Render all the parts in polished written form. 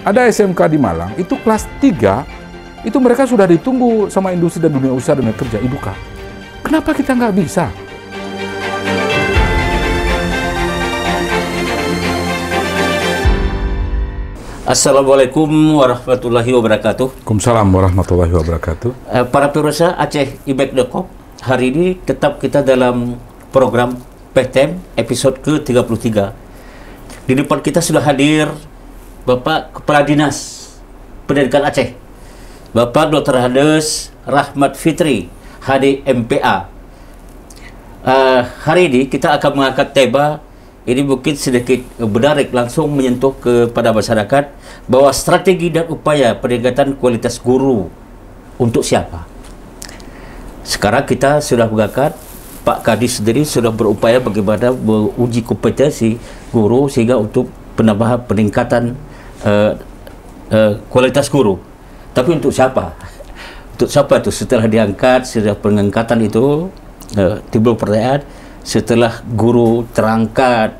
Ada SMK di Malang, itu kelas 3, itu mereka sudah ditunggu sama industri dan dunia usaha dan dunia kerja, Ibu Kak. Kenapa kita nggak bisa? Assalamualaikum warahmatullahi wabarakatuh. Waalaikumsalam warahmatullahi wabarakatuh. Para pemirsa AcehIBek.com, hari ini tetap kita dalam program PTM episode ke-33. Di depan kita sudah hadir Bapak Kepala Dinas Pendidikan Aceh, Bapak Dr. Handes Rahmat Fitri, HDMPA. Hari ini kita akan mengangkat tema ini mungkin sedikit menarik, langsung menyentuh kepada masyarakat bahwa strategi dan upaya peningkatan kualitas guru untuk siapa. Sekarang kita sudah mengangkat, Pak Kadis sendiri sudah berupaya bagaimana menguji kompetensi guru sehingga untuk penambahan peningkatan kualitas guru. Tapi untuk siapa? Untuk siapa itu? Setelah diangkat, setelah pengangkatan itu timbul pertanyaan, setelah guru terangkat,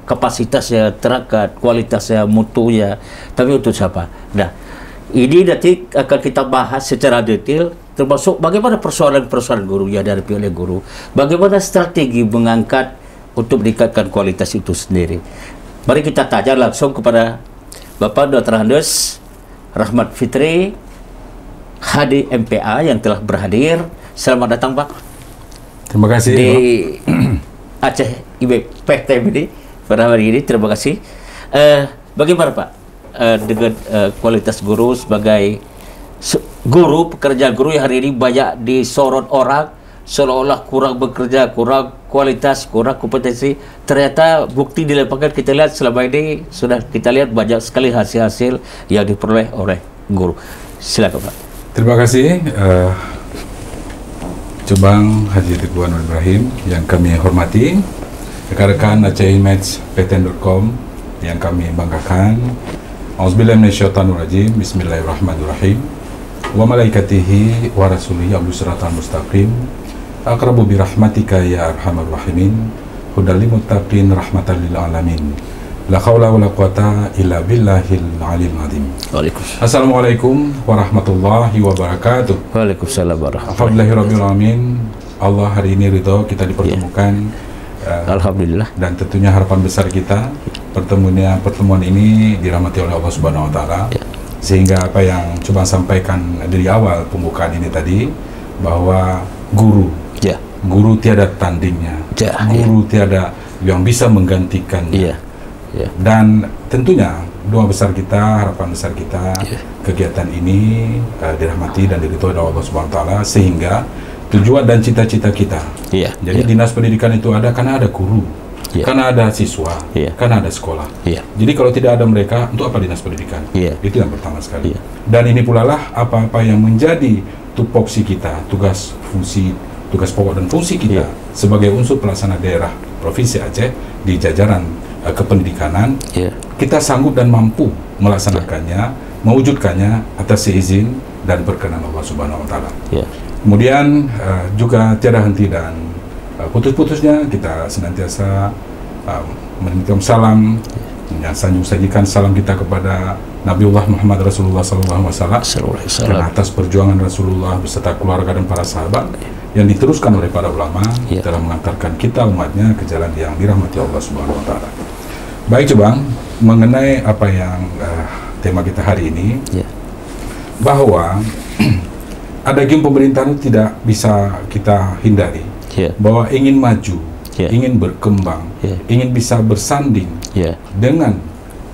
kapasitasnya terangkat, kualitasnya, mutunya, tapi untuk siapa? Nah, ini nanti akan kita bahas secara detail, termasuk bagaimana persoalan-persoalan guru yang dihadapi oleh guru, bagaimana strategi mengangkat untuk meningkatkan kualitas itu sendiri. Mari kita tanya langsung kepada Bapak Dr. Handes Rahmat Fitri, HDMPA yang telah berhadir. Selamat datang, Pak. Terima kasih di AcehIBek PTM ini pada hari ini. Terima kasih. Bagaimana Pak dengan kualitas guru sebagai guru, pekerjaan guru yang hari ini banyak disorot orang seolah-olah kurang bekerja, kurang kualitas, kurang kompetensi. Ternyata bukti di lapangan kita lihat selama ini sudah kita lihat banyak sekali hasil-hasil yang diperoleh oleh guru. Silakan Pak. Terima kasih Cubang Haji Teguh Anwar Ibrahim yang kami hormati, rekan-rekan AcehIBek.com yang kami banggakan. Auzubillahi minasyaitonirrajim. Bismillahirrahmanirrahim. Wa malaikatihi wa rasulihi abdu siratal mustaqim. Aqrabu bi rahmatika ya arhamar rahimin. Hudal lil muttaqin rahmatan lil alamin. La haula wala quwata illa billahil alim azim. Waalaikumsalam. Assalamualaikum warahmatullahi wabarakatuh. Waalaikumsalam warahmatullahi Alhamdulillahirabbil alamin. Allah hari ini ridho kita dipertemukan. Alhamdulillah. Dan tentunya harapan besar kita pertemuan ini dirahmati oleh Allah Subhanahu wa taala. Sehingga apa yang coba sampaikan dari awal pembukaan ini tadi, bahwa guru tiada tandingnya. Guru tiada yang bisa menggantikannya. Dan tentunya doa besar kita, harapan besar kita, kegiatan ini dirahmati dan diridhoi oleh Allah Subhanahu wa taala, sehingga tujuan dan cita-cita kita. Jadi dinas pendidikan itu ada karena ada guru, karena ada siswa, karena ada sekolah. Jadi kalau tidak ada mereka, untuk apa dinas pendidikan? Itu yang pertama sekali. Dan ini pula lah apa-apa yang menjadi tupoksi kita, tugas pokok dan fungsi kita sebagai unsur pelaksana daerah Provinsi Aceh di jajaran kependidikanan, kita sanggup dan mampu melaksanakannya, mewujudkannya atas izin dan berkenan Allah Subhanahu wa taala. Kemudian juga tiada henti dan putus-putusnya kita senantiasa menitipkan salam, sanjung-sanjungkan salam kita kepada Nabiullah Muhammad Rasulullah SAW, dan atas perjuangan Rasulullah beserta keluarga dan para sahabat yang diteruskan oleh para ulama dalam mengantarkan kita umatnya ke jalan yang dirahmati Allah Subhanahu wa taala. Baik Cubang, mengenai apa yang tema kita hari ini, bahwa ada game pemerintahan itu tidak bisa kita hindari, bahwa ingin maju, ingin berkembang, ingin bisa bersanding dengan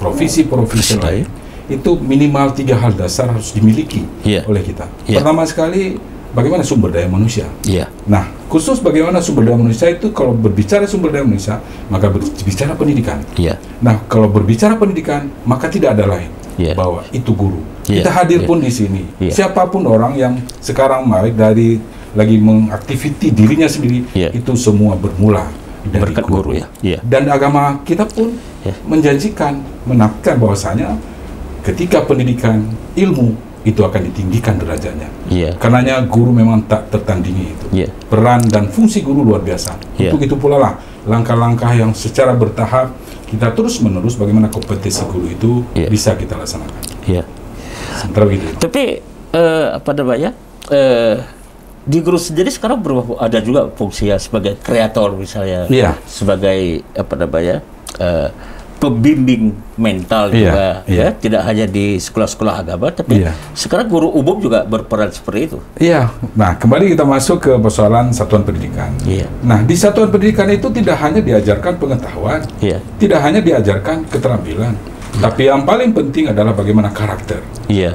provinsi-provinsi lain, itu minimal 3 hal dasar harus dimiliki oleh kita. Pertama sekali, bagaimana sumber daya manusia. Nah, khusus bagaimana sumber daya manusia itu, kalau berbicara sumber daya manusia, maka berbicara pendidikan. Nah, kalau berbicara pendidikan, maka tidak ada lain bahwa itu guru. Kita hadir pun di sini. Siapapun orang yang sekarang dari lagi mengaktifiti dirinya sendiri, itu semua bermula dari guru. Dan agama kita pun menjanjikan, menakkan bahwasanya ketika pendidikan ilmu itu akan ditinggikan derajatnya. Karenanya guru memang tak tertandingi itu. Peran dan fungsi guru luar biasa. Untuk itu pula lah langkah-langkah yang secara bertahap kita terus-menerus bagaimana kompetensi guru itu bisa kita laksanakan. Sementara begitu. Tapi apa namanya? Di guru sendiri sekarang ada juga fungsinya sebagai kreator misalnya, sebagai apa namanya? Pembimbing mental juga, ya, tidak hanya di sekolah-sekolah agama, tapi sekarang guru umum juga berperan seperti itu. Nah, kembali kita masuk ke persoalan satuan pendidikan. Nah, di satuan pendidikan itu tidak hanya diajarkan pengetahuan, tidak hanya diajarkan keterampilan, tapi yang paling penting adalah bagaimana karakter.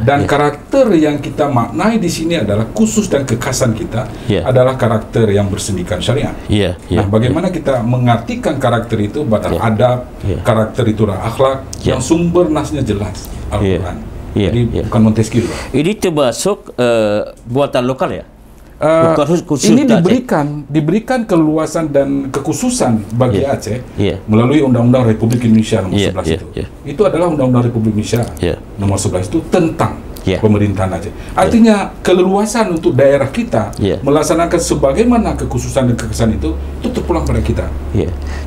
Dan karakter yang kita maknai di sini adalah khusus dan kekhasan kita adalah karakter yang bersendikan syariat. Nah, bagaimana kita mengartikan karakter itu pada adab, karakter itu adalah akhlak yang sumber nasnya jelas, Al-Quran. Jadi bukan Montesquieu. Ini termasuk buatan lokal ya? Ini diberikan keluasan dan kekhususan bagi Aceh melalui Undang-Undang Republik Indonesia nomor 11 itu. Itu adalah Undang-Undang Republik Indonesia nomor 11 itu tentang pemerintahan Aceh. Artinya keleluasan untuk daerah kita melaksanakan sebagaimana kekhususan dan kekhasan itu terpulang pada kita.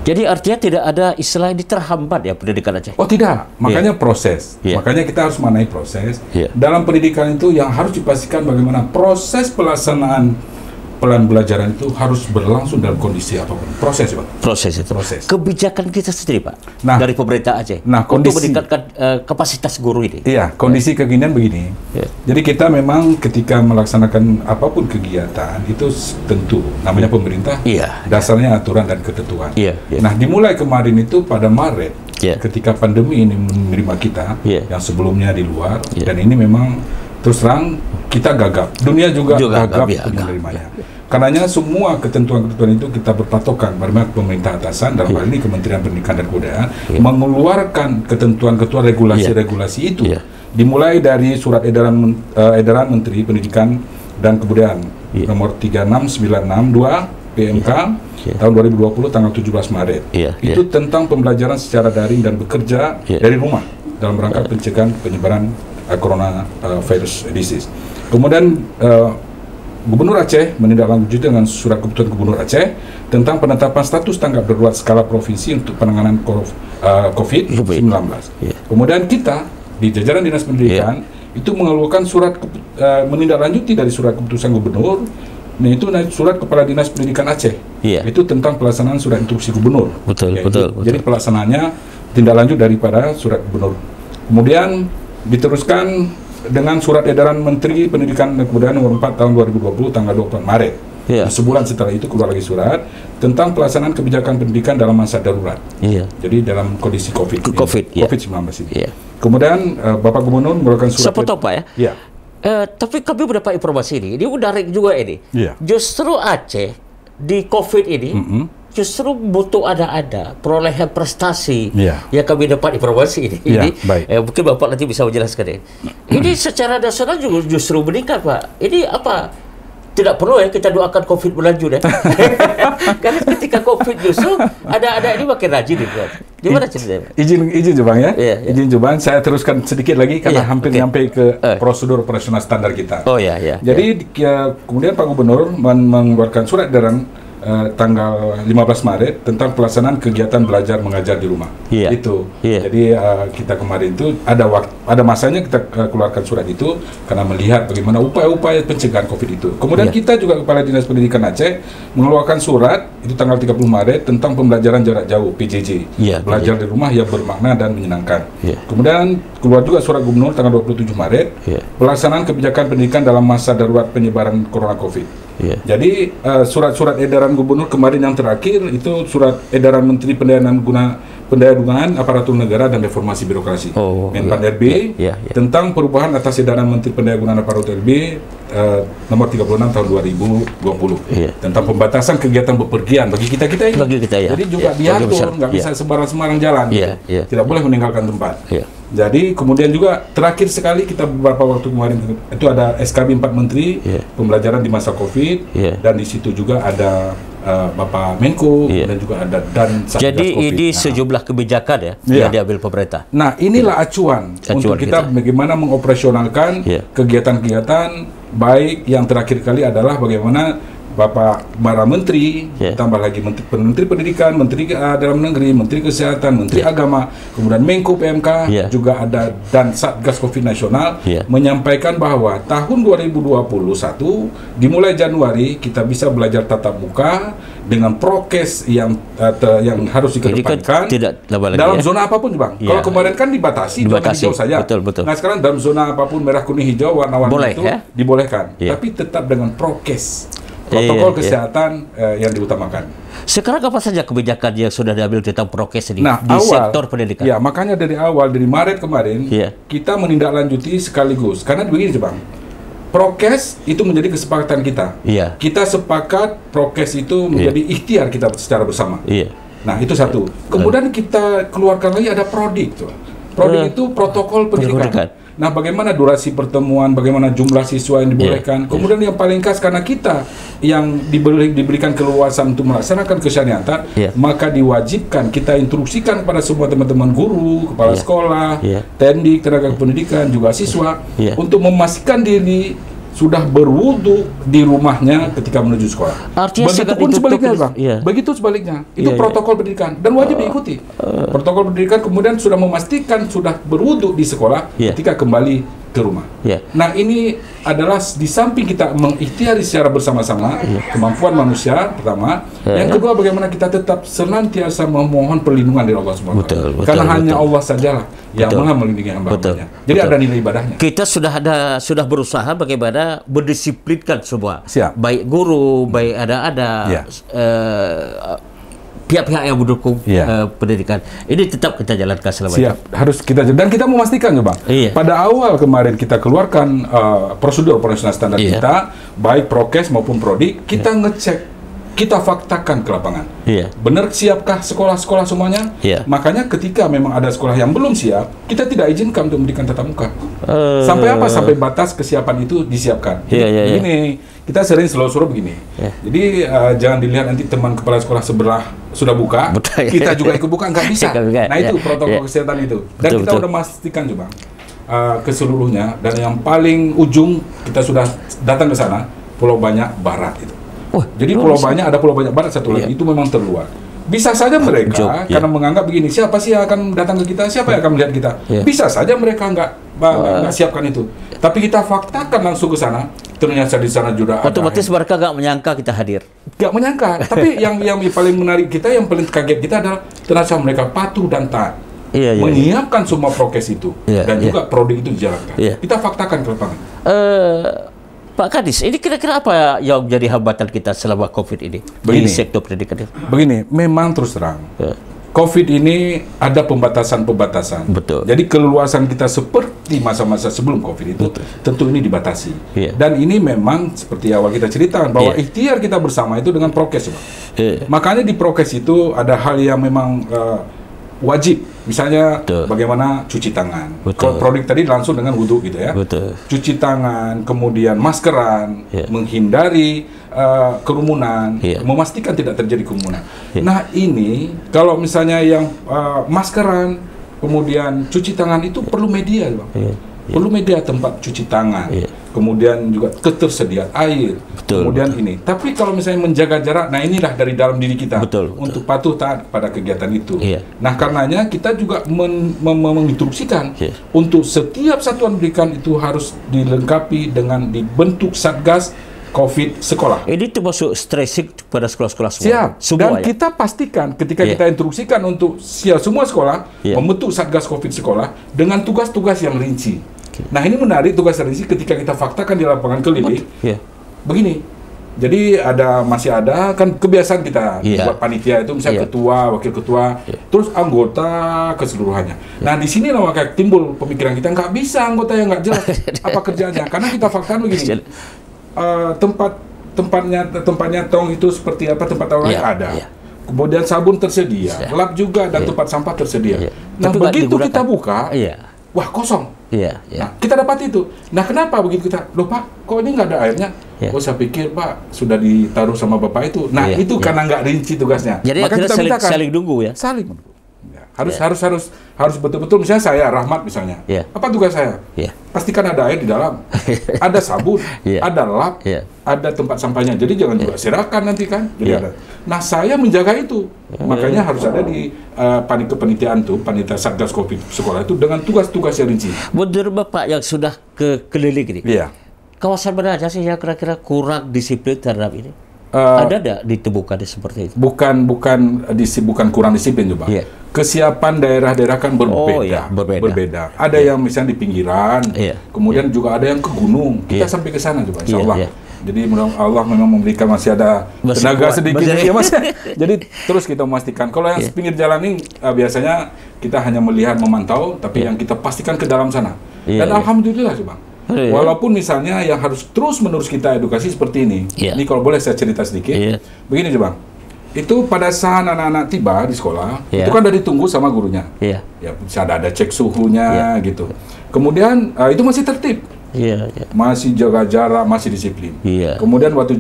Jadi artinya tidak ada istilah ini terhambat ya pendidikan Aceh? Oh tidak, makanya proses. Makanya kita harus mengenai proses. Dalam pendidikan itu yang harus dipastikan bagaimana proses pelaksanaan pembelajaran itu harus berlangsung dalam kondisi apapun. Proses, Pak. Proses itu. Kebijakan kita sendiri, Pak, dari pemerintah Aceh untuk meningkatkan kapasitas guru ini. Kondisi kekinian begini. Jadi kita memang ketika melaksanakan apapun kegiatan itu tentu namanya pemerintah, dasarnya aturan dan ketentuan. Nah, dimulai kemarin itu pada Maret, ketika pandemi ini menerima kita, yang sebelumnya di luar, dan ini memang terus terang kita gagap. Dunia juga gagap untuk menerimanya. Karenanya semua ketentuan-ketentuan itu kita berpatokan bagaimana pemerintah atasan dalam hal ini Kementerian Pendidikan dan Kebudayaan mengeluarkan ketentuan-ketentuan regulasi-regulasi itu dimulai dari surat edaran Menteri Pendidikan dan Kebudayaan nomor 36962 PMK tahun 2020 tanggal 17 Maret. Itu tentang pembelajaran secara daring dan bekerja dari rumah dalam rangka pencegahan penyebaran coronavirus disease. Kemudian Gubernur Aceh menindaklanjuti dengan surat keputusan Gubernur Aceh tentang penetapan status tanggap darurat skala provinsi untuk penanganan COVID-19. Kemudian kita di jajaran Dinas Pendidikan itu mengeluarkan surat menindaklanjuti dari surat keputusan Gubernur. Nah, itu surat Kepala Dinas Pendidikan Aceh. Itu tentang pelaksanaan surat instruksi Gubernur. Jadi pelaksanaannya tindak lanjut daripada surat Gubernur. Kemudian diteruskan dengan surat edaran Menteri Pendidikan dan Kebudayaan nomor 4 tahun 2020 tanggal 24 Maret. Sebulan setelah itu keluar lagi surat tentang pelaksanaan kebijakan pendidikan dalam masa darurat. Jadi dalam kondisi COVID-19 ini. Kemudian Bapak Gubernur mengeluarkan surat. Siapa tahu Pak ya? Tapi kami mendapat informasi ini menarik juga ini. Justru Aceh di COVID ini justru butuh ada perolehan prestasi yang kami dapat informasi ini. Mungkin Bapak nanti bisa menjelaskan ini. Ini secara nasional juga justru meningkat, Pak. Ini apa? Tidak perlu ya kita doakan COVID berlanjut ya. Karena ketika COVID justru ada ini makin rajin nih, Pak. Gimana ceritanya? Izin Bang ya. Izin Bang, saya teruskan sedikit lagi karena hampir nyampe ke prosedur operasional standar kita. Jadi kemudian Pak Gubernur mengeluarkan surat edaran tanggal 15 Maret tentang pelaksanaan kegiatan belajar mengajar di rumah. Jadi kita kemarin itu ada masanya kita keluarkan surat itu karena melihat bagaimana upaya-upaya pencegahan COVID itu. Kemudian kita juga Kepala Dinas Pendidikan Aceh mengeluarkan surat itu tanggal 30 Maret tentang pembelajaran jarak jauh PJJ. Belajar di rumah yang bermakna dan menyenangkan. Kemudian keluar juga surat Gubernur tanggal 27 Maret pelaksanaan kebijakan pendidikan dalam masa darurat penyebaran corona COVID. Jadi surat-surat edaran Gubernur kemarin yang terakhir itu surat edaran Menteri Pendaya-gunaan Aparatur Negara dan Reformasi Birokrasi Menpan RB tentang perubahan atas edaran Menteri Pendaya-gunaan Aparatur RB nomor 36 tahun 2020 tentang pembatasan kegiatan bepergian bagi kita ini. Jadi juga diatur, nggak bisa sembarang jalan, tidak boleh meninggalkan tempat. Jadi kemudian juga terakhir sekali kita beberapa waktu kemarin itu ada SKB 4 Menteri pembelajaran di masa COVID dan di situ juga ada Bapak Menko dan juga ada dan Satgas Jadi COVID. Ini sejumlah kebijakan yang diambil pemerintah. Nah, inilah acuan untuk kita bagaimana mengoperasionalkan kegiatan-kegiatan baik yang terakhir kali adalah bagaimana Bapak para menteri, tambah lagi menteri pendidikan, menteri dalam negeri, menteri kesehatan, menteri agama, kemudian Menko PMK, juga ada, dan Satgas Covid nasional menyampaikan bahwa tahun 2021 dimulai Januari kita bisa belajar tatap muka dengan prokes yang harus dikedepankan dalam zona apapun, Bang. Kalau kemarin kan dibatasi zona hijau saja. Betul. Nah sekarang dalam zona apapun, merah, kuning, hijau, warna-warni itu dibolehkan, tapi tetap dengan prokes. Protokol kesehatan yang diutamakan. Sekarang apa saja kebijakan yang sudah diambil tentang prokes di sektor pendidikan? Ya, makanya dari awal, dari Maret kemarin, kita menindaklanjuti sekaligus. Karena begini, Bang, prokes itu menjadi kesepakatan kita. Kita sepakat prokes itu menjadi ikhtiar kita secara bersama. Nah, itu satu. Kemudian kita keluarkan lagi ada prodik. Prodik itu protokol pendidikan. Nah, bagaimana durasi pertemuan, bagaimana jumlah siswa yang dibolehkan. Kemudian yang paling khas, karena kita yang diberikan keleluasan untuk melaksanakan kesyariatan, maka diwajibkan kita instruksikan kepada semua teman-teman guru, kepala sekolah, tendik, tenaga pendidikan, juga siswa, untuk memastikan diri sudah berwudu di rumahnya ketika menuju sekolah. Artinya begitupun sebaliknya, Bang. Begitu sebaliknya. Itu protokol pendidikan dan wajib diikuti. Protokol pendidikan kemudian sudah memastikan sudah berwudu di sekolah ketika kembali ke rumah. Nah, ini adalah di samping kita mengikhtiari secara bersama-sama kemampuan manusia pertama, yang kedua bagaimana kita tetap senantiasa memohon perlindungan dari Allah Subhanahu wa Ta'ala. Karena hanya Allah sajalah yang Maha melindungi hamba-hambanya. Jadi ada nilai ibadahnya. Kita sudah berusaha bagaimana mendisiplinkan semua. Baik guru, baik pihak-pihak yang mendukung pendidikan. Ini tetap kita jalankan selama ini. Harus kita, dan kita memastikan, Bang. Pada awal kemarin kita keluarkan prosedur operasional standar kita, baik prokes maupun prodik, kita ngecek, kita faktakan ke lapangan. Benar siapkah sekolah-sekolah semuanya? Makanya ketika memang ada sekolah yang belum siap, kita tidak izinkan untuk memberikan tatap muka. Sampai apa? Sampai batas kesiapan itu disiapkan. Ini kita sering selalu begini. Jadi jangan dilihat nanti teman kepala sekolah sebelah sudah buka, kita juga ikut buka, nggak bisa. Nah, itu protokol kesehatan itu. Dan kita udah memastikan juga keseluruhnya. Dan yang paling ujung kita sudah datang ke sana, Pulau Banyak Barat itu. Jadi Pulau Banyak, ada Pulau Banyak Barat satu lagi, itu memang terluar. Bisa saja mereka karena menganggap begini, siapa sih yang akan datang ke kita, siapa yang akan melihat kita. Bisa saja mereka nggak siapkan itu. Tapi kita faktakan langsung ke sana, ternyata di sana juga otomatis mereka nggak menyangka kita hadir. Nggak menyangka. Tapi yang paling menarik kita, yang paling kaget kita adalah ternyata mereka patuh dan taat. Menyiapkan semua prokes itu dan juga prodik itu dijalankan. Kita faktakan ke lapangan. Pak Kadis, ini kira-kira apa yang menjadi hambatan kita selama COVID ini di sektor pendidikan? Begini, memang terus terang, COVID ini ada pembatasan-pembatasan. Jadi keleluasan kita seperti masa-masa sebelum COVID itu tentu ini dibatasi. Dan ini memang seperti awal kita ceritakan bahwa ikhtiar kita bersama itu dengan prokes. Makanya di prokes itu ada hal yang memang wajib. Misalnya bagaimana cuci tangan. Produk tadi langsung dengan wudhu gitu ya. Cuci tangan, kemudian maskeran, menghindari kerumunan, memastikan tidak terjadi kerumunan. Nah, ini kalau misalnya yang maskeran, kemudian cuci tangan itu perlu media, Bang. Perlu media tempat cuci tangan. Kemudian juga ketersediaan air. Kemudian ini. Tapi kalau misalnya menjaga jarak, nah inilah dari dalam diri kita untuk patuh taat pada kegiatan itu. Nah, karenanya kita juga menginstruksikan untuk setiap satuan pendidikan itu harus dilengkapi dengan dibentuk Satgas COVID sekolah. Ini termasuk stressing pada sekolah-sekolah semua. Dan kita pastikan ketika kita instruksikan untuk semua sekolah membentuk Satgas COVID sekolah dengan tugas-tugas yang rinci. Nah, ini menarik tugas rinci ketika kita faktakan di lapangan klinik. Begini. Jadi masih ada kan kebiasaan kita buat panitia itu misalnya ketua, wakil ketua, terus anggota keseluruhannya. Nah, di sini maka timbul pemikiran kita, nggak bisa anggota yang nggak jelas apa kerjanya. Karena kita faktakan begini. Tempatnya tong itu seperti apa, tempat tong lain ada. Kemudian sabun tersedia, lap juga, dan tempat sampah tersedia. Nah, begitu kita buka, wah kosong. Nah, kita dapat itu. Nah, kenapa begitu kita? Loh Pak, kok ini nggak ada airnya? Oh, saya pikir Pak sudah ditaruh sama Bapak itu. Nah, itu karena nggak rinci tugasnya. Jadi maka kita saling nunggu ya? Saling menunggu. Harus betul-betul, misalnya saya Rahmat misalnya. Apa tugas saya? Pastikan ada air di dalam, ada sabun, ada lap, ada tempat sampahnya. Jadi jangan juga serakan nanti kan. Jadi ada. Nah, saya menjaga itu. Makanya harus ada di kepanitiaan tuh, panitia Satgas Covid sekolah itu dengan tugas-tugas yang rinci. Menurut Bapak yang sudah keliling ini, kawasan mana aja sih yang kira-kira kurang disiplin terhadap ini? Ada tidak ditemukan seperti itu? Bukan kurang disiplin coba. Kesiapan daerah-daerah kan berbeda. Ada yang misalnya di pinggiran, kemudian juga ada yang ke gunung. Kita sampai ke sana coba, insya Allah. Jadi Allah memang memberikan masih ada tenaga sedikit ya Mas. Jadi terus kita memastikan. Kalau yang pinggir jalan ini biasanya kita hanya melihat memantau, tapi yang kita pastikan ke dalam sana. Dan alhamdulillah coba. Walaupun misalnya yang harus terus-menerus kita edukasi seperti ini. Ini kalau boleh saya cerita sedikit. Begini coba. Itu pada saat anak-anak tiba di sekolah, itu kan udah ditunggu sama gurunya. Ya, bisa ada cek suhunya gitu. Kemudian itu masih tertib. Masih jaga jarak, masih disiplin. Kemudian waktu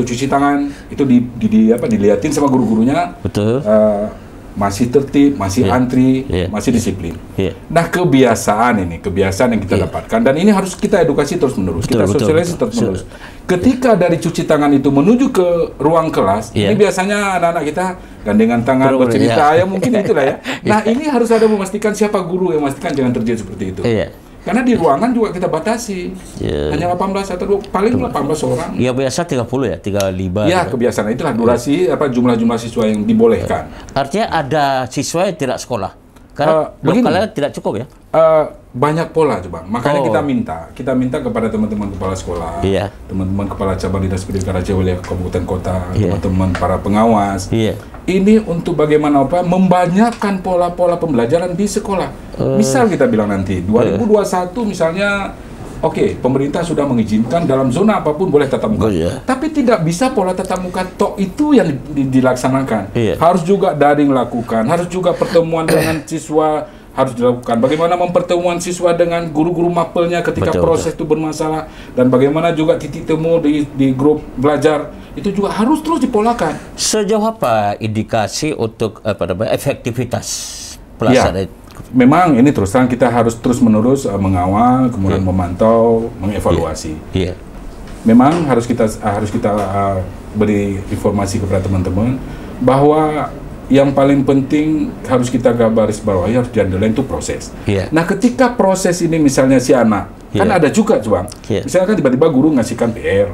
cuci tangan itu dilihatin sama guru-gurunya. Betul. Masih tertib, masih antri, masih disiplin. Nah, kebiasaan yang kita dapatkan, dan ini harus kita edukasi terus-menerus, kita sosialisasi terus-menerus. Ketika dari cuci tangan itu menuju ke ruang kelas, ini biasanya anak-anak kita gandengan tangan, bercerita, ya mungkin itulah ya. Nah, ini harus ada memastikan siapa guru yang memastikan jangan terjadi seperti itu. Karena di ruangan juga kita batasi. Hanya 18 atau paling 18 orang. Ya biasa 30 ya, 35. Ya, kebiasaan itulah durasi jumlah siswa yang dibolehkan. Artinya ada siswa yang tidak sekolah. Karena lokalnya tidak cukup ya. Banyak pola coba. Makanya kita minta kepada teman-teman kepala sekolah, teman-teman kepala cabang dinas pendidikan Aceh Wilayah Kabupaten Kota, teman-teman para pengawas. Ini untuk bagaimana membanyakkan pola-pola pembelajaran di sekolah. Misal kita bilang nanti 2021 misalnya, pemerintah sudah mengizinkan dalam zona apapun boleh tatap muka. Tapi tidak bisa pola tatap muka tok itu yang dilaksanakan. Harus juga daring lakukan, harus juga pertemuan dengan siswa harus dilakukan. Bagaimana mempertemuan siswa dengan guru-guru mapelnya ketika proses itu bermasalah, dan bagaimana juga titik temu di grup belajar itu juga harus terus dipolakan. Sejauh apa indikasi untuk efektivitas pelaksanaan? Memang ini terus terang kita harus terus-menerus mengawal, kemudian memantau, mengevaluasi. Memang harus kita beri informasi kepada teman-teman bahwa yang paling penting harus kita garis bawahi, harus diandelin itu proses. Nah, ketika proses ini misalnya si anak, kan ada juga Bang. Misalnya kan tiba-tiba guru ngasihkan PR,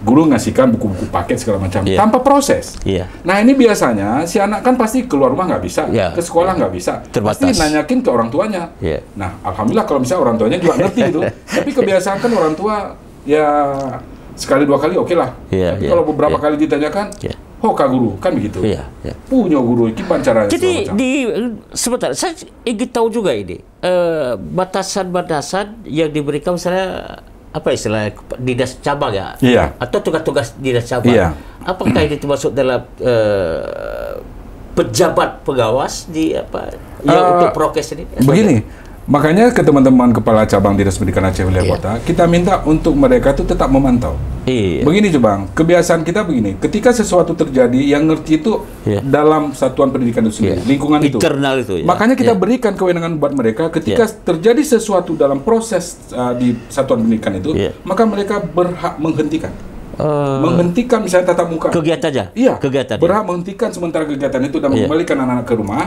guru ngasihkan buku-buku paket segala macam, tanpa proses. Nah, ini biasanya si anak kan pasti keluar rumah nggak bisa, ke sekolah nggak bisa, pasti nanyakin ke orang tuanya. Nah, alhamdulillah kalau misalnya orang tuanya juga ngerti itu. Tapi kebiasaan kan orang tua ya sekali dua kali lah. Tapi kalau beberapa kali ditanyakan, Kak guru, kan begitu. Punya guru, gimana caranya? Jadi sebentar, saya ingin tahu juga ini batasan-batasan yang diberikan misalnya apa istilahnya dinas cabang ya, atau tugas-tugas dinas cabang. Apakah ini termasuk dalam pejabat pengawas di untuk prokes ini? Begini. Makanya ke teman-teman kepala cabang dinas pendidikan Aceh Wilayah Kota, kita minta untuk mereka itu tetap memantau. Begini Bang, kebiasaan kita begini, ketika sesuatu terjadi yang ngerti itu dalam satuan pendidikan itu sendiri, lingkungan itu. Internal itu. Makanya kita berikan kewenangan buat mereka ketika terjadi sesuatu dalam proses di satuan pendidikan itu, maka mereka berhak menghentikan. Menghentikan misalnya tatap muka kegiatannya, berhak menghentikan sementara kegiatan itu dan mengembalikan anak-anak ke rumah,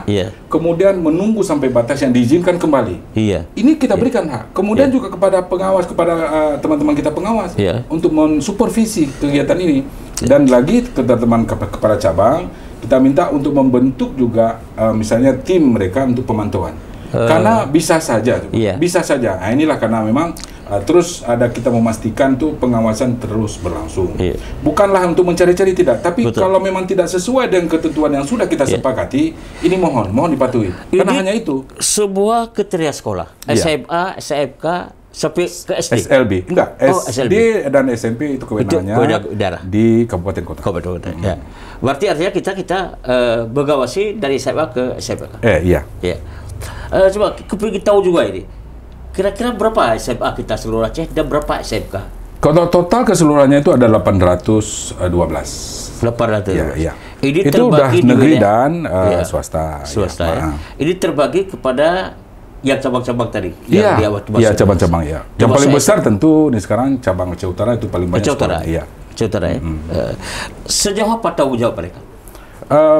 kemudian menunggu sampai batas yang diizinkan kembali. Ini kita berikan hak. Kemudian juga kepada pengawas, kepada teman-teman kita pengawas untuk mensupervisi kegiatan ini. Dan lagi ke teman kepala cabang, kita minta untuk membentuk juga misalnya tim mereka untuk pemantauan. Karena bisa saja, bisa saja. Nah, inilah karena memang terus ada kita memastikan tuh pengawasan terus berlangsung. Bukanlah untuk mencari-cari, tidak. Tapi kalau memang tidak sesuai dengan ketentuan yang sudah kita sepakati, ini mohon dipatuhi. Karena hanya itu. Sebuah kriteria sekolah, SMA, SMK, sampai ke SD. SLB, enggak. SD dan SMP itu kewenangannya di Kabupaten Kota. Berarti artinya kita mengawasi dari SMA ke SMK. Coba kita tahu juga ini. Kira-kira berapa SMA kita seluruh Aceh dan berapa SMK? Kalau total keseluruhannya itu ada 812. 800. Ya. Ini Itu udah terbagi negeri juga, dan ya, swasta. Swasta ya. Nah. Ini terbagi kepada yang cabang-cabang tadi. Iya, Yang di awal itu iya masuk. cabang-cabang ya. Yang paling besar tentu nih sekarang cabang Aceh Utara itu paling banyak. Aceh Utara. Iya. Aceh Utara ya. Sejauh apa tanggung jawab mereka?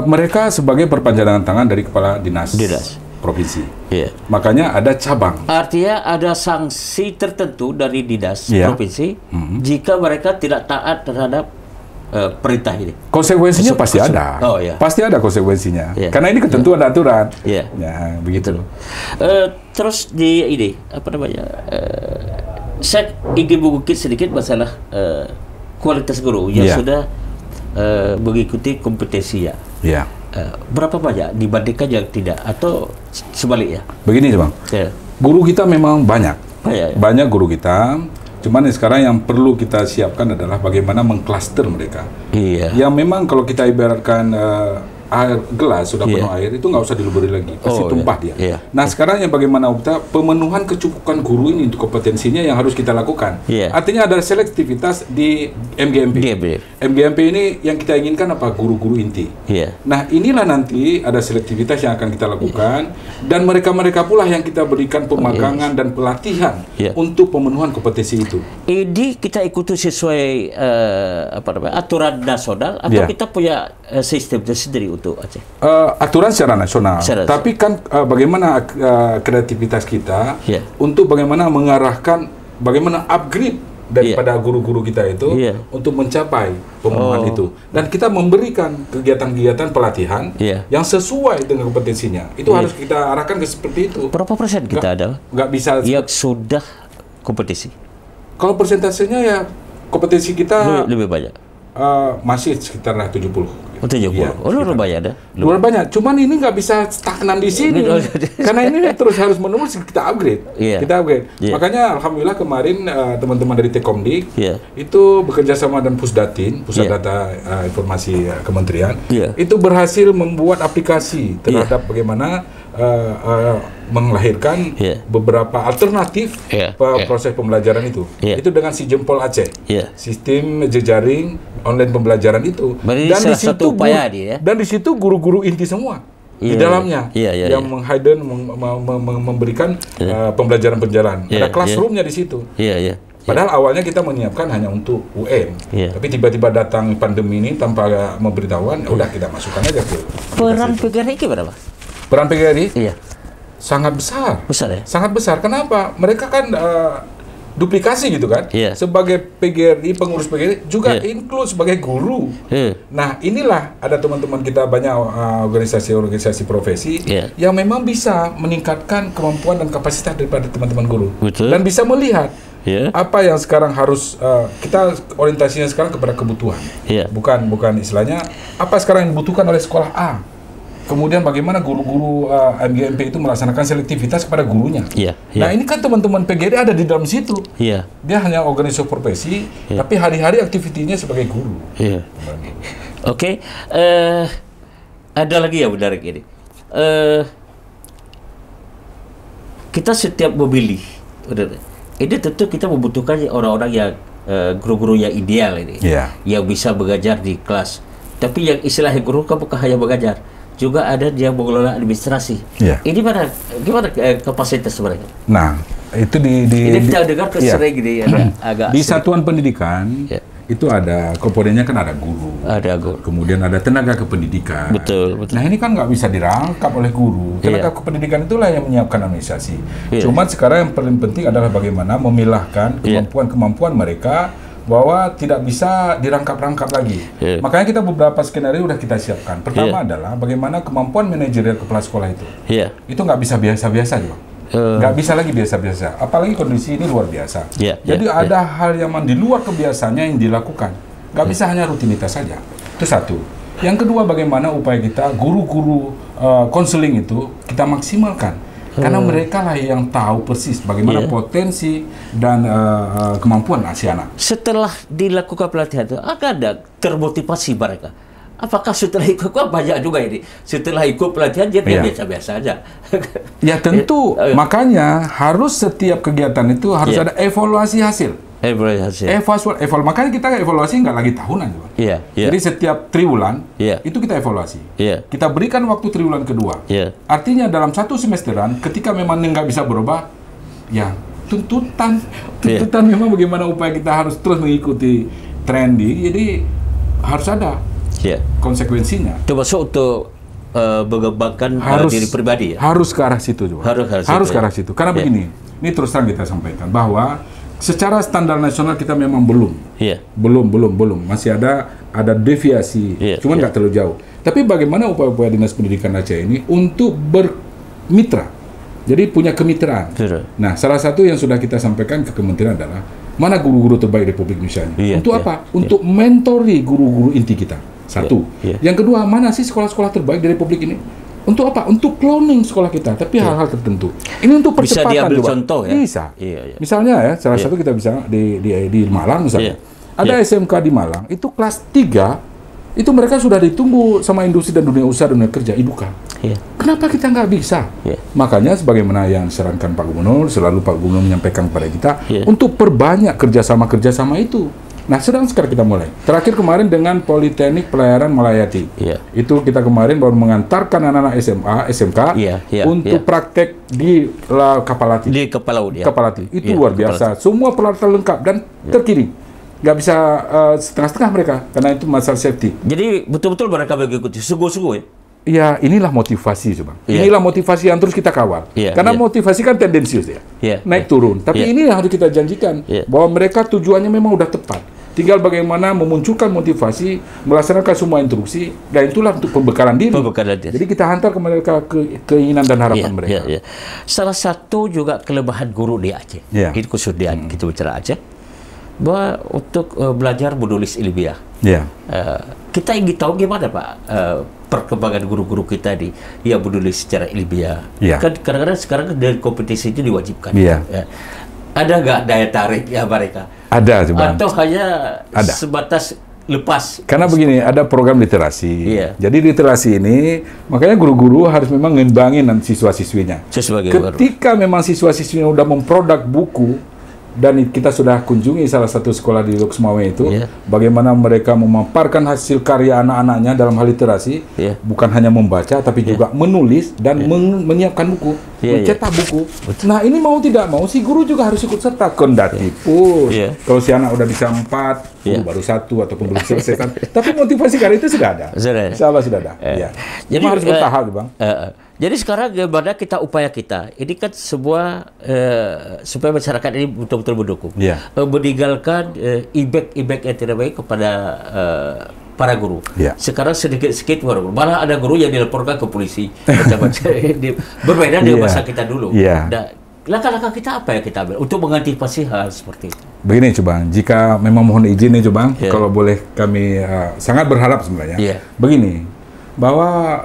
Mereka sebagai perpanjangan tangan dari kepala dinas provinsi. Iya. Makanya ada cabang. Artinya ada sanksi tertentu dari dinas Iya. provinsi jika mereka tidak taat terhadap perintah ini. Konsekuensinya pasti ada. Oh, iya. Pasti ada konsekuensinya. Iya. Karena ini ketentuan aturan. Iya. Ya, begitu. Terus di ini apa namanya? Saya ingin mengukit sedikit masalah kualitas guru yang Iya. sudah mengikuti kompetensi ya. Iya. Berapa banyak dibandingkan yang tidak atau sebaliknya? Begini, Bang. Ya. Guru kita memang banyak. Banyak, ya? Banyak guru kita. Cuman sekarang yang perlu kita siapkan adalah bagaimana mengklaster mereka. Iya. Yang memang kalau kita ibaratkan air gelas sudah Iya. penuh air itu nggak usah diluburi lagi, pasti Oh, tumpah iya. dia. Iya. Nah sekarang yang bagaimana kita pemenuhan kecukupan guru ini untuk kompetensinya yang harus kita lakukan. Iya. Artinya ada selektivitas di MGMP. Iya, benar. MGMP ini yang kita inginkan apa? Guru-guru inti. Iya. Nah inilah nanti ada selektivitas yang akan kita lakukan dan mereka-mereka pula yang kita berikan pemagangan dan pelatihan Iya. untuk pemenuhan kompetensi itu. Ini kita ikuti sesuai apa namanya aturan nasional atau Iya. kita punya sistem sendiri untuk Aceh? Aturan secara nasional, Secara tapi kan bagaimana kreativitas kita Iya. untuk bagaimana mengarahkan, bagaimana upgrade daripada guru-guru kita itu Iya. untuk mencapai pemenuhan itu. Dan kita memberikan kegiatan-kegiatan pelatihan Iya. yang sesuai dengan kompetensinya. Itu harus kita arahkan ke seperti itu. Berapa persen kita ada Nggak bisa. yang sudah kompetisi? Kalau persentasenya ya kompetensi kita Lebih banyak. masih sekitar 70. Oh, 70. Iya, Oh, luar banyak ada. Luar banyak, cuman ini nggak bisa stagnan di sini, karena ini terus harus menerus kita upgrade, Iya. kita upgrade. Iya. Makanya alhamdulillah kemarin teman-teman dari Tekomdik Iya. itu bekerja sama dengan Pusdatin, Pusat Iya. Data Informasi Kementerian, Iya. itu berhasil membuat aplikasi terhadap bagaimana melahirkan Iya. beberapa alternatif Iya. proses pembelajaran itu. Iya. Itu dengan si Jempol Aceh, Iya. sistem jejaring online pembelajaran itu. Berarti salah satu upaya dia, ya? Dan di situ guru-guru inti semua di Iya, dalamnya iya, iya, yang memberikan pembelajaran-pembelajaran. Iya, Ada classroomnya di situ. Iya, iya. Padahal awalnya kita menyiapkan hanya untuk UN, Iya. tapi tiba-tiba datang pandemi ini tanpa memberitahuan, udah kita masukkan aja ke Peran aplikasi itu. PGRI berapa? Peran PGRI Iya. sangat besar. Besar ya? Sangat besar. Kenapa? Mereka kan duplikasi gitu kan. Iya. Sebagai PGRI, pengurus PGRI juga Iya. include sebagai guru. Iya. Nah, inilah ada teman-teman kita banyak organisasi-organisasi profesi Iya. yang memang bisa meningkatkan kemampuan dan kapasitas daripada teman-teman guru. Betul. Dan bisa melihat Iya. apa yang sekarang harus kita orientasinya sekarang kepada kebutuhan. Iya. Bukan istilahnya apa sekarang yang dibutuhkan oleh sekolah A. Kemudian bagaimana guru-guru MGMP itu melaksanakan selektivitas kepada gurunya. Iya, Nah iya. ini kan teman-teman PGRI ada di dalam situ. Iya. Dia hanya organisasi profesi, Iya. tapi hari-hari aktivitinya sebagai guru. Iya. Oke, ada lagi yang menarik ini. Kita setiap memilih, ini tentu kita membutuhkan orang-orang yang guru-guru yang ideal ini, Iya. yang bisa mengajar di kelas. Tapi yang istilahnya guru kan bukan hanya mengajar, juga ada dia mengelola administrasi. Iya. Ini gimana kapasitas mereka? Nah, itu di Ini kita dengar iya. sering gini agak Di satuan pendidikan Iya. itu ada komponennya kan ada guru, ada guru. kemudian ada tenaga kependidikan. Betul, betul. Nah ini kan nggak bisa dirangkap oleh guru. Tenaga Iya. kependidikan itulah yang menyiapkan administrasi. Iya. Cuman sekarang yang paling penting adalah bagaimana memilahkan Iya. kemampuan-kemampuan mereka bahwa tidak bisa dirangkap-rangkap lagi. Iya. Makanya kita beberapa skenario udah kita siapkan. Pertama adalah bagaimana kemampuan manajerial kepala sekolah itu. Iya. Itu nggak bisa biasa-biasa aja, Bang. Nggak bisa lagi biasa-biasa. Apalagi kondisi ini luar biasa. Iya, Jadi iya, ada hal yang di luar kebiasaannya yang dilakukan. Nggak bisa hanya rutinitas saja. Itu satu. Yang kedua, bagaimana upaya kita guru-guru konseling itu kita maksimalkan. Karena mereka lah yang tahu persis bagaimana Iya. potensi dan kemampuan si anak. Setelah dilakukan pelatihan itu, akan ada termotivasi mereka. Apakah setelah ikut, banyak juga ini. Setelah ikut pelatihan dia Iya. biasa-biasa aja. Ya tentu, Iya. makanya harus setiap kegiatan itu harus Iya. ada evaluasi hasil. Evaluasi. Makanya kita evaluasi nggak lagi tahunan, Bang. Iya, iya. Jadi setiap triwulan Iya. itu kita evaluasi. Iya. Kita berikan waktu triwulan kedua. Iya. Artinya dalam satu semesteran, ketika memang nggak bisa berubah, ya tuntutan memang bagaimana upaya kita harus terus mengikuti trendy. Jadi harus ada Iya. konsekuensinya. Termasuk untuk mengembangkan diri pribadi ya. Harus ke arah situ juga. Harus ke arah situ. Karena begini, ini terus terang kita sampaikan bahwa secara standar nasional kita memang belum, masih ada deviasi, cuman nggak terlalu jauh. Tapi bagaimana upaya-upaya Dinas Pendidikan Aceh ini untuk bermitra, jadi punya kemitraan. Nah, salah satu yang sudah kita sampaikan ke Kementerian adalah mana guru-guru terbaik Republik Indonesia ini. Untuk apa? Untuk mentori guru-guru inti kita. Satu. Yang kedua, mana sih sekolah-sekolah terbaik di Republik ini? Untuk apa? Untuk cloning sekolah kita, tapi hal-hal tertentu. Ini untuk percepatan. Bisa diambil juga. contoh ya? Bisa. Misalnya ya, salah satu kita bisa di Malang misalnya. Ada SMK di Malang, itu kelas 3, itu mereka sudah ditunggu sama industri dan dunia usaha dan dunia kerja, IDUKA. Kenapa kita nggak bisa? Makanya sebagaimana yang disarankan Pak Gubernur, selalu Pak Gubernur menyampaikan kepada kita, untuk perbanyak kerjasama itu. Nah, sekarang kita mulai. Terakhir kemarin dengan Politeknik Pelayaran Malayati. Itu kita kemarin baru mengantarkan anak-anak SMA, SMK untuk praktek di Kapalati. Di Kapalaut ya. Kapalati. Itu luar biasa. Semua peralatan lengkap dan terkirim. Nggak bisa setengah-setengah mereka karena itu masalah safety. Jadi betul-betul mereka mengikuti sungguh-sungguh ya. Ya, inilah motivasi, coba. Inilah motivasi yang terus kita kawal. Karena motivasi kan tendensius ya, naik turun. Tapi ini yang harus kita janjikan bahwa mereka tujuannya memang udah tepat. Tinggal bagaimana memunculkan motivasi, melaksanakan semua instruksi, dan itulah untuk pembekalan diri. Jadi kita hantar ke mereka keinginan dan harapan mereka. Salah satu juga kelebihan guru di Aceh, ini khusus di kita bicara Aceh, bahwa untuk belajar menulis ilmiah. Kita ingin tahu gimana Pak perkembangan guru-guru kita yang menulis secara ilmiah. Kan kadang-kadang sekarang dari kompetisi itu diwajibkan. Ada nggak daya tarik ya mereka? Ada, coba. Atau hanya sebatas lepas? Karena begini, ada program literasi. Jadi literasi ini, makanya guru-guru harus memang ngembangin siswa-siswinya. Ketika memang siswa-siswinya udah memproduk buku, dan kita sudah kunjungi salah satu sekolah di Lok Sumawe itu, bagaimana mereka memaparkan hasil karya anak-anaknya dalam hal literasi, bukan hanya membaca, tapi juga menulis dan menyiapkan buku, mencetak buku. Nah, ini mau tidak mau, si guru juga harus ikut serta. Kendati pun, kalau si anak udah bisa 4, baru 1, ataupun belum selesai, tapi motivasi karya itu sudah ada. Insya Allah sudah ada. Jadi harus bertahap, Bang. Jadi sekarang bagaimana kita upaya kita ini kan sebuah supaya masyarakat ini betul-betul mendukung, meninggalkan impact yang tidak baik kepada para guru. Sekarang sedikit-sedikit malah ada guru yang dilaporkan ke polisi. Berbeda dengan masa kita dulu. Langkah-langkah kita apa yang kita ambil untuk mengantisipasi hal seperti itu? Begini, coba, jika memang mohon izin nih, coba, kalau boleh kami sangat berharap sebenarnya. Begini. Bahwa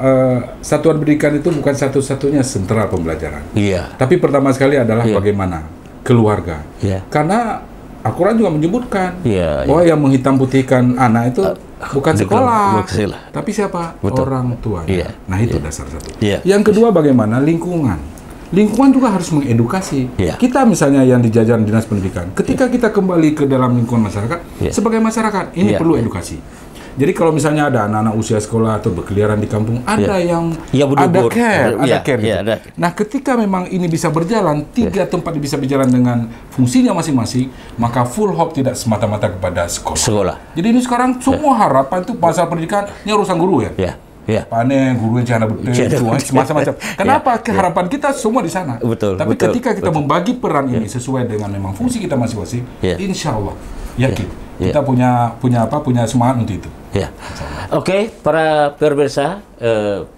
satuan pendidikan itu bukan satu-satunya sentral pembelajaran. Tapi pertama sekali adalah bagaimana keluarga. Karena Al-Quran juga menyebutkan bahwa yang menghitam putihkan anak itu bukan sekolah, tapi siapa? Orang tuanya. Nah, itu dasar satu. Yang kedua, bagaimana lingkungan. Lingkungan juga harus mengedukasi. Kita misalnya yang di jajaran Dinas Pendidikan, ketika kita kembali ke dalam lingkungan masyarakat, sebagai masyarakat, ini perlu edukasi. Jadi kalau misalnya ada anak-anak usia sekolah atau berkeliaran di kampung, ada yang ada care. Nah, ketika memang ini bisa berjalan, 3 tempat bisa berjalan dengan fungsinya masing-masing, maka full hope tidak semata-mata kepada sekolah. Jadi ini sekarang semua harapan itu masalah pendidikan, ini urusan guru ya. Panen, guru yang cahaya betul, macam-macam. Kenapa? Harapan kita semua di sana. Tapi ketika kita membagi peran ini sesuai dengan memang fungsi kita masing-masing, insya Allah yakin kita punya semangat untuk itu. Oke, para pemirsa,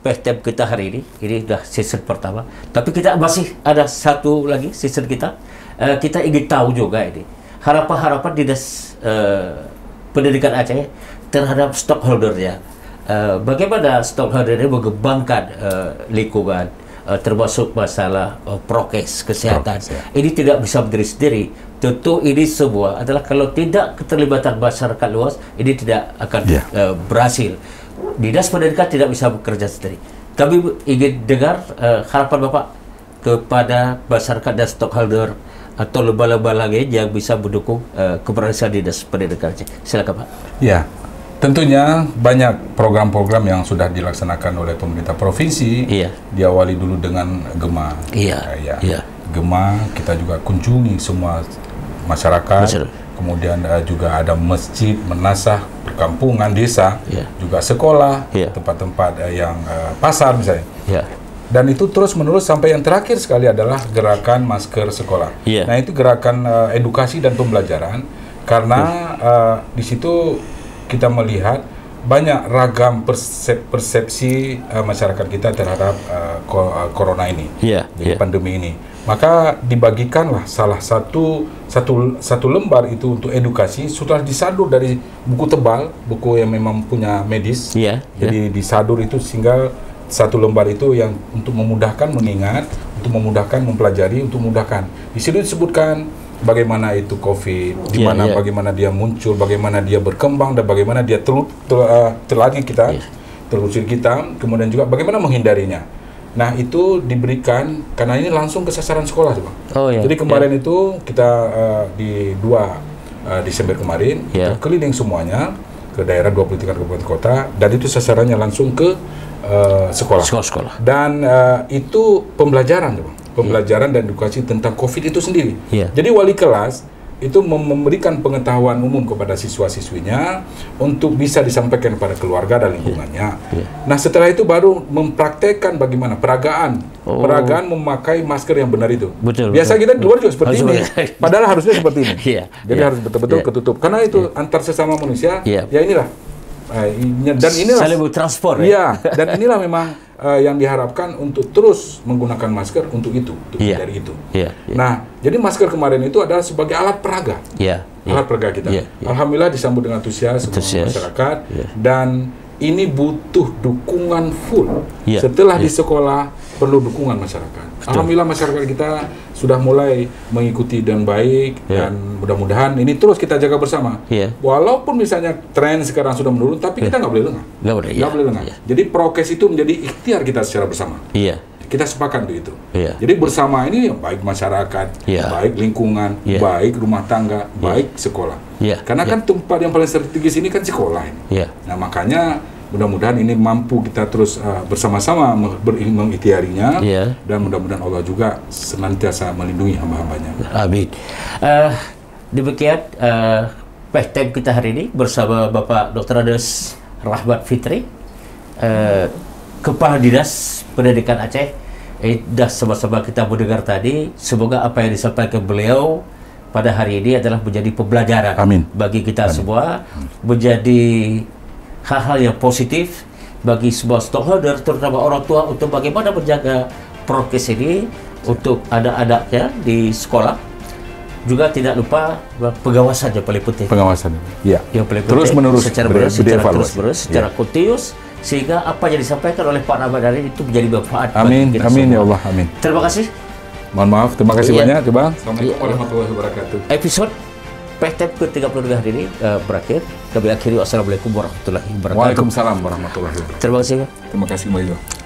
PTM kita hari ini sudah season pertama. Tapi kita masih ada satu lagi season kita. Kita ingin tahu juga ini harapan-harapan Dinas Pendidikan Aceh terhadap stockholdernya. Bagaimana stockholdernya mengembangkan lingkungan, termasuk masalah prokes kesehatan. Ini tidak bisa berdiri sendiri. Tentu ini semua adalah kalau tidak keterlibatan masyarakat luas, ini tidak akan berhasil. Dinas Pendidikan tidak bisa bekerja sendiri. Kami ingin dengar harapan Bapak kepada masyarakat dan stockholder atau lembaga lagi yang bisa mendukung keberhasilan Dinas Pendidikan Aceh. Silakan Pak. Ya, tentunya banyak program-program yang sudah dilaksanakan oleh pemerintah provinsi. Iya. Diawali dulu dengan Gema. Iya. Gema kita juga kunjungi semua masyarakat. Kemudian juga ada masjid, menasah, perkampungan, desa, juga sekolah, tempat-tempat yang pasar misalnya. Dan itu terus-menerus sampai yang terakhir sekali adalah gerakan masker sekolah. Nah itu gerakan edukasi dan pembelajaran, karena di situ kita melihat banyak ragam persepsi masyarakat kita terhadap corona ini, jadi pandemi ini. Maka dibagikanlah salah satu lembar itu untuk edukasi, sudah disadur dari buku tebal, buku yang memang punya medis. Jadi disadur itu sehingga satu lembar itu yang untuk memudahkan mengingat, untuk memudahkan mempelajari, untuk memudahkan. Di sini disebutkan bagaimana itu COVID, di mana bagaimana dia muncul, bagaimana dia berkembang, dan bagaimana dia telanjang kita, telusur kita, kemudian juga bagaimana menghindarinya. Nah itu diberikan karena ini langsung ke sasaran sekolah, Bang. Jadi kemarin itu kita di 2 Desember kemarin kita keliling semuanya ke daerah 23 kabupaten kota, dan itu sasarannya langsung ke sekolah. Dan itu pembelajaran, Bang. Pembelajaran dan edukasi tentang COVID itu sendiri. Jadi wali kelas itu memberikan pengetahuan umum kepada siswa-siswinya untuk bisa disampaikan kepada keluarga dan lingkungannya. Nah setelah itu baru mempraktekkan bagaimana peragaan memakai masker yang benar itu. Biasa kita di luar juga seperti ini, padahal harusnya seperti ini. Jadi harus betul-betul ketutup, karena itu antar sesama manusia. Ya inilah dan inilah saling bertransport. Dan inilah memang yang diharapkan untuk terus menggunakan masker untuk itu, untuk menjadi itu. Nah, jadi masker kemarin itu adalah sebagai alat peraga, alat peraga kita. Alhamdulillah disambut dengan antusias semua masyarakat, dan ini butuh dukungan full. Setelah di sekolah perlu dukungan masyarakat. Alhamdulillah masyarakat kita sudah mulai mengikuti dan baik, dan mudah-mudahan ini terus kita jaga bersama. Walaupun misalnya tren sekarang sudah menurun, tapi kita nggak boleh lengah. Nggak boleh lengah. Jadi prokes itu menjadi ikhtiar kita secara bersama. Kita sepakat untuk itu. Jadi bersama ini baik masyarakat, baik lingkungan, baik rumah tangga, baik sekolah. Karena kan tempat yang paling strategis ini kan sekolah ini. Nah makanya mudah-mudahan ini mampu kita terus bersama-sama mengikhtiarinya, dan mudah-mudahan Allah juga senantiasa melindungi hamba-hambanya. Amin. Demikian PTM kita hari ini bersama Bapak Dr. Andes Rahmat Fitri, Kepala Dinas Pendidikan Aceh. Dah sama-sama kita mendengar tadi. Semoga apa yang disampaikan beliau pada hari ini adalah menjadi pembelajaran bagi kita semua, menjadi hal-hal yang positif bagi semua stakeholder, terutama orang tua, untuk bagaimana menjaga prokes ini untuk anak-anaknya di sekolah. Juga tidak lupa pengawasan yang paling penting. Pengawasan, yang paling penting, terus-menerus, secara kontinus, sehingga apa yang disampaikan oleh Pak Rahmat hari itu menjadi manfaat. Amin, amin ya Allah, amin. Terima kasih. Mohon maaf, terima kasih banyak, Bang. Assalamualaikum warahmatullahi wabarakatuh. Episode PTM ke-32 hari ini berakhir. Kami akhiri. Wassalamualaikum warahmatullahi wabarakatuh. Waalaikumsalam warahmatullahi wabarakatuh. Terima kasih. Terima kasih, Mbak Ido.